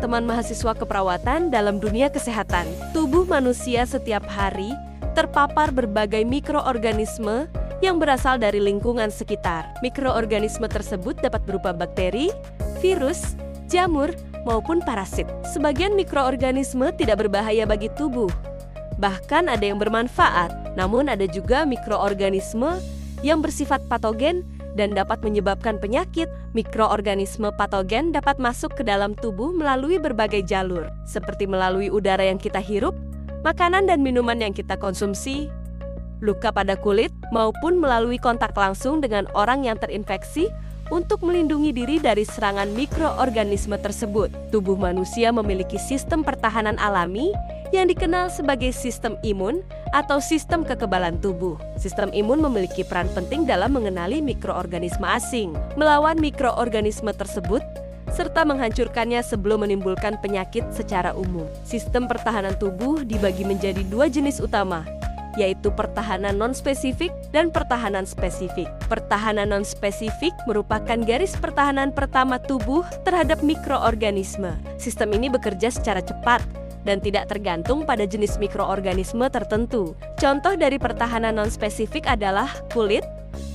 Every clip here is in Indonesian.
teman-teman mahasiswa keperawatan dalam dunia kesehatan. Tubuh manusia setiap hari terpapar berbagai mikroorganisme yang berasal dari lingkungan sekitar. Mikroorganisme tersebut dapat berupa bakteri, virus, jamur, maupun parasit. Sebagian mikroorganisme tidak berbahaya bagi tubuh, bahkan ada yang bermanfaat. Namun ada juga mikroorganisme yang bersifat patogen dan dapat menyebabkan penyakit. Mikroorganisme patogen dapat masuk ke dalam tubuh melalui berbagai jalur, seperti melalui udara yang kita hirup, makanan dan minuman yang kita konsumsi, luka pada kulit, maupun melalui kontak langsung dengan orang yang terinfeksi. Untuk melindungi diri dari serangan mikroorganisme tersebut, tubuh manusia memiliki sistem pertahanan alami yang dikenal sebagai sistem imun atau sistem kekebalan tubuh. Sistem imun memiliki peran penting dalam mengenali mikroorganisme asing, melawan mikroorganisme tersebut, serta menghancurkannya sebelum menimbulkan penyakit secara umum. Sistem pertahanan tubuh dibagi menjadi dua jenis utama, yaitu pertahanan non-spesifik dan pertahanan spesifik. Pertahanan non-spesifik merupakan garis pertahanan pertama tubuh terhadap mikroorganisme. Sistem ini bekerja secara cepat dan tidak tergantung pada jenis mikroorganisme tertentu. Contoh dari pertahanan non-spesifik adalah kulit,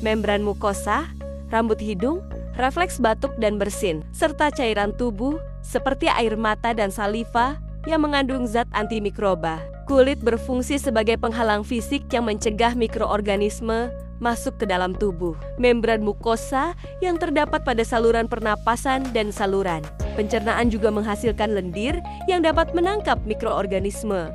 membran mukosa, rambut hidung, refleks batuk dan bersin, serta cairan tubuh seperti air mata dan saliva yang mengandung zat antimikroba. Kulit berfungsi sebagai penghalang fisik yang mencegah mikroorganisme masuk ke dalam tubuh. Membran mukosa yang terdapat pada saluran pernapasan dan saluran pencernaan juga menghasilkan lendir yang dapat menangkap mikroorganisme.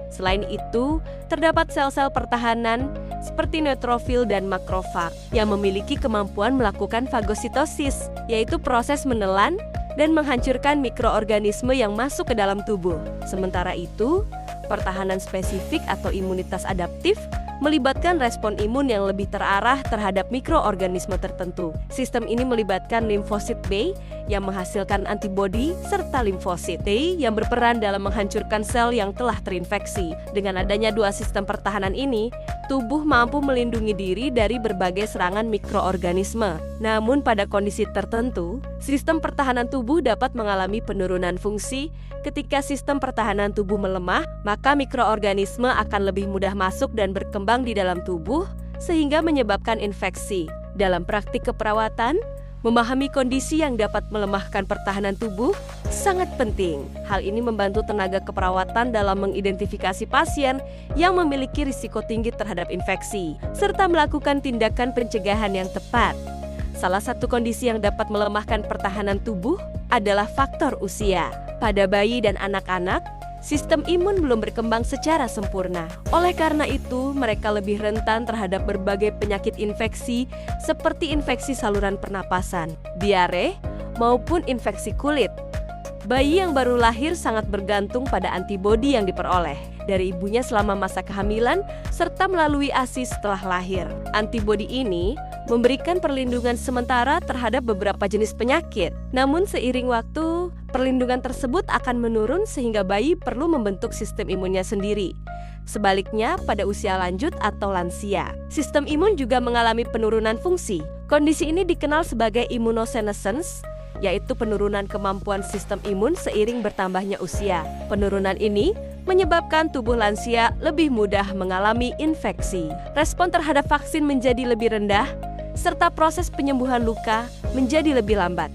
Selain itu, terdapat sel-sel pertahanan seperti neutrofil dan makrofag yang memiliki kemampuan melakukan fagositosis, yaitu proses menelan dan menghancurkan mikroorganisme yang masuk ke dalam tubuh. Sementara itu, pertahanan spesifik atau imunitas adaptif melibatkan respon imun yang lebih terarah terhadap mikroorganisme tertentu. Sistem ini melibatkan limfosit B yang menghasilkan antibodi serta limfosit T yang berperan dalam menghancurkan sel yang telah terinfeksi. Dengan adanya dua sistem pertahanan ini, tubuh mampu melindungi diri dari berbagai serangan mikroorganisme. Namun pada kondisi tertentu, sistem pertahanan tubuh dapat mengalami penurunan fungsi. Ketika sistem pertahanan tubuh melemah, maka mikroorganisme akan lebih mudah masuk dan berkembang di dalam tubuh sehingga menyebabkan infeksi. Dalam praktik keperawatan, memahami kondisi yang dapat melemahkan pertahanan tubuh sangat penting. Hal ini membantu tenaga keperawatan dalam mengidentifikasi pasien yang memiliki risiko tinggi terhadap infeksi, serta melakukan tindakan pencegahan yang tepat. Salah satu kondisi yang dapat melemahkan pertahanan tubuh adalah faktor usia. Pada bayi dan anak-anak, sistem imun belum berkembang secara sempurna. Oleh karena itu, mereka lebih rentan terhadap berbagai penyakit infeksi seperti infeksi saluran pernapasan, diare, maupun infeksi kulit. Bayi yang baru lahir sangat bergantung pada antibodi yang diperoleh dari ibunya selama masa kehamilan serta melalui ASI setelah lahir. Antibodi ini memberikan perlindungan sementara terhadap beberapa jenis penyakit. Namun seiring waktu, perlindungan tersebut akan menurun sehingga bayi perlu membentuk sistem imunnya sendiri. Sebaliknya, pada usia lanjut atau lansia, sistem imun juga mengalami penurunan fungsi. Kondisi ini dikenal sebagai immunosenescence, yaitu penurunan kemampuan sistem imun seiring bertambahnya usia. Penurunan ini menyebabkan tubuh lansia lebih mudah mengalami infeksi. Respon terhadap vaksin menjadi lebih rendah, serta proses penyembuhan luka menjadi lebih lambat.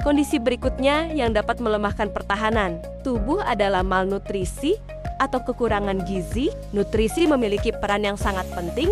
Kondisi berikutnya yang dapat melemahkan pertahanan tubuh adalah malnutrisi atau kekurangan gizi. Nutrisi memiliki peran yang sangat penting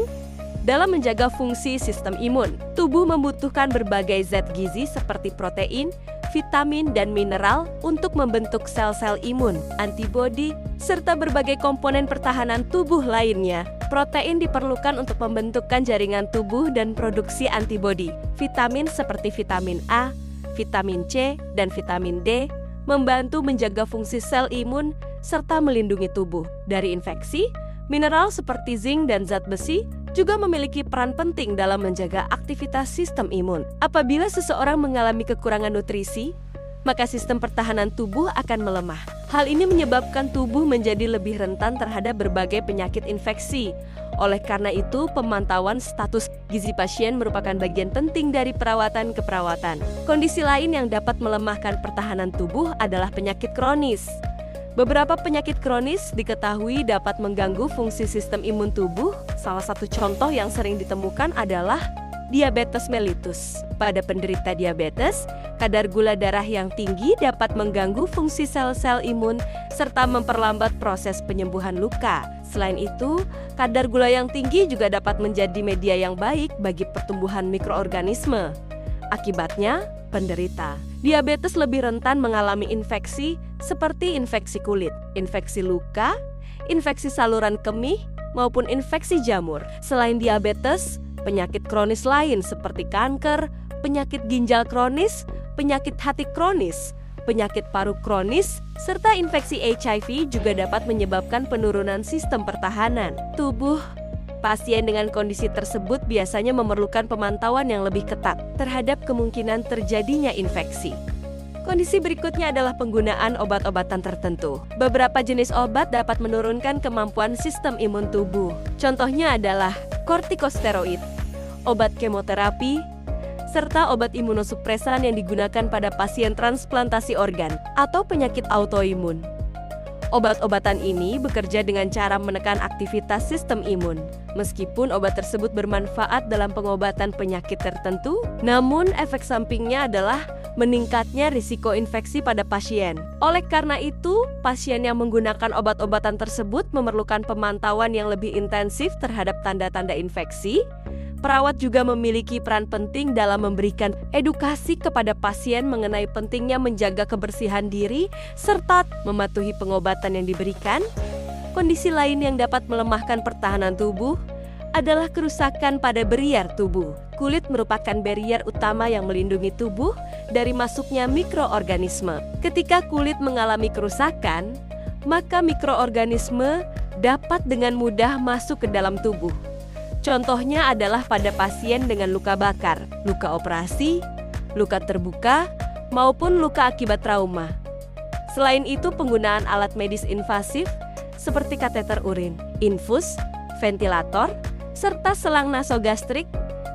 dalam menjaga fungsi sistem imun. Tubuh membutuhkan berbagai zat gizi seperti protein, vitamin, dan mineral untuk membentuk sel-sel imun, antibodi, serta berbagai komponen pertahanan tubuh lainnya. Protein diperlukan untuk pembentukan jaringan tubuh dan produksi antibodi. Vitamin seperti vitamin A, vitamin C, dan vitamin D membantu menjaga fungsi sel imun serta melindungi tubuh dari infeksi. Mineral seperti zinc dan zat besi juga memiliki peran penting dalam menjaga aktivitas sistem imun. Apabila seseorang mengalami kekurangan nutrisi, maka sistem pertahanan tubuh akan melemah. Hal ini menyebabkan tubuh menjadi lebih rentan terhadap berbagai penyakit infeksi. Oleh karena itu, pemantauan status gizi pasien merupakan bagian penting dari perawatan keperawatan. Kondisi lain yang dapat melemahkan pertahanan tubuh adalah penyakit kronis. Beberapa penyakit kronis diketahui dapat mengganggu fungsi sistem imun tubuh. Salah satu contoh yang sering ditemukan adalah diabetes mellitus. Pada penderita diabetes, kadar gula darah yang tinggi dapat mengganggu fungsi sel-sel imun serta memperlambat proses penyembuhan luka. Selain itu, kadar gula yang tinggi juga dapat menjadi media yang baik bagi pertumbuhan mikroorganisme. Akibatnya, penderita diabetes lebih rentan mengalami infeksi seperti infeksi kulit, infeksi luka, infeksi saluran kemih, maupun infeksi jamur. Selain diabetes, penyakit kronis lain seperti kanker, penyakit ginjal kronis, penyakit hati kronis, penyakit paru kronis, serta infeksi HIV juga dapat menyebabkan penurunan sistem pertahanan tubuh. Pasien dengan kondisi tersebut biasanya memerlukan pemantauan yang lebih ketat terhadap kemungkinan terjadinya infeksi. Kondisi berikutnya adalah penggunaan obat-obatan tertentu. Beberapa jenis obat dapat menurunkan kemampuan sistem imun tubuh. Contohnya adalah kortikosteroid, obat kemoterapi, serta obat imunosupresan yang digunakan pada pasien transplantasi organ atau penyakit autoimun. Obat-obatan ini bekerja dengan cara menekan aktivitas sistem imun. Meskipun obat tersebut bermanfaat dalam pengobatan penyakit tertentu, namun efek sampingnya adalah meningkatnya risiko infeksi pada pasien. Oleh karena itu, pasien yang menggunakan obat-obatan tersebut memerlukan pemantauan yang lebih intensif terhadap tanda-tanda infeksi. Perawat juga memiliki peran penting dalam memberikan edukasi kepada pasien mengenai pentingnya menjaga kebersihan diri serta mematuhi pengobatan yang diberikan. Kondisi lain yang dapat melemahkan pertahanan tubuh adalah kerusakan pada barrier tubuh. Kulit merupakan barrier utama yang melindungi tubuh dari masuknya mikroorganisme. Ketika kulit mengalami kerusakan, maka mikroorganisme dapat dengan mudah masuk ke dalam tubuh. Contohnya adalah pada pasien dengan luka bakar, luka operasi, luka terbuka, maupun luka akibat trauma. Selain itu, penggunaan alat medis invasif seperti kateter urin, infus, ventilator, serta selang nasogastrik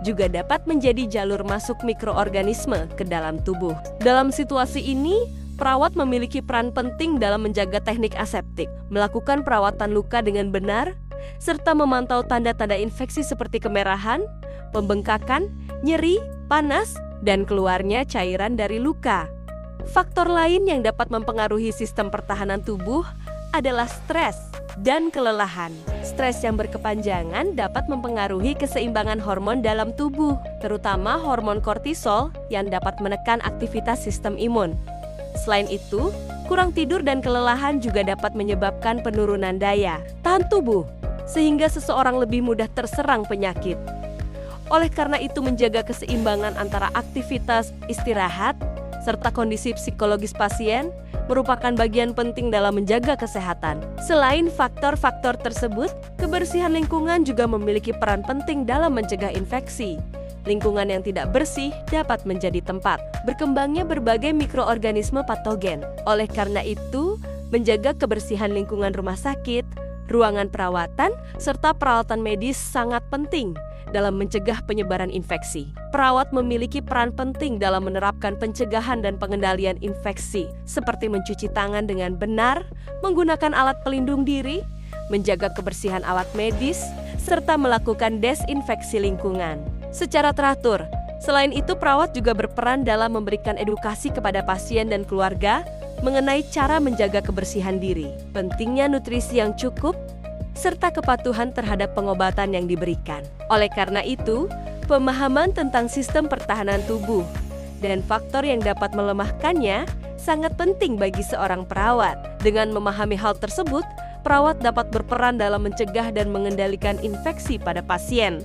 juga dapat menjadi jalur masuk mikroorganisme ke dalam tubuh. Dalam situasi ini, perawat memiliki peran penting dalam menjaga teknik aseptik, melakukan perawatan luka dengan benar, serta memantau tanda-tanda infeksi seperti kemerahan, pembengkakan, nyeri, panas, dan keluarnya cairan dari luka. Faktor lain yang dapat mempengaruhi sistem pertahanan tubuh adalah stres dan kelelahan. Stres yang berkepanjangan dapat mempengaruhi keseimbangan hormon dalam tubuh, terutama hormon kortisol yang dapat menekan aktivitas sistem imun. Selain itu, kurang tidur dan kelelahan juga dapat menyebabkan penurunan daya tahan tubuh, sehingga seseorang lebih mudah terserang penyakit. Oleh karena itu, menjaga keseimbangan antara aktivitas, istirahat, serta kondisi psikologis pasien merupakan bagian penting dalam menjaga kesehatan. Selain faktor-faktor tersebut, kebersihan lingkungan juga memiliki peran penting dalam mencegah infeksi. Lingkungan yang tidak bersih dapat menjadi tempat berkembangnya berbagai mikroorganisme patogen. Oleh karena itu, menjaga kebersihan lingkungan rumah sakit, ruangan perawatan, serta peralatan medis sangat penting dalam mencegah penyebaran infeksi. Perawat memiliki peran penting dalam menerapkan pencegahan dan pengendalian infeksi, seperti mencuci tangan dengan benar, menggunakan alat pelindung diri, menjaga kebersihan alat medis, serta melakukan desinfeksi lingkungan secara teratur. Selain itu, perawat juga berperan dalam memberikan edukasi kepada pasien dan keluarga mengenai cara menjaga kebersihan diri, pentingnya nutrisi yang cukup, serta kepatuhan terhadap pengobatan yang diberikan. Oleh karena itu, pemahaman tentang sistem pertahanan tubuh dan faktor yang dapat melemahkannya sangat penting bagi seorang perawat. Dengan memahami hal tersebut, perawat dapat berperan dalam mencegah dan mengendalikan infeksi pada pasien.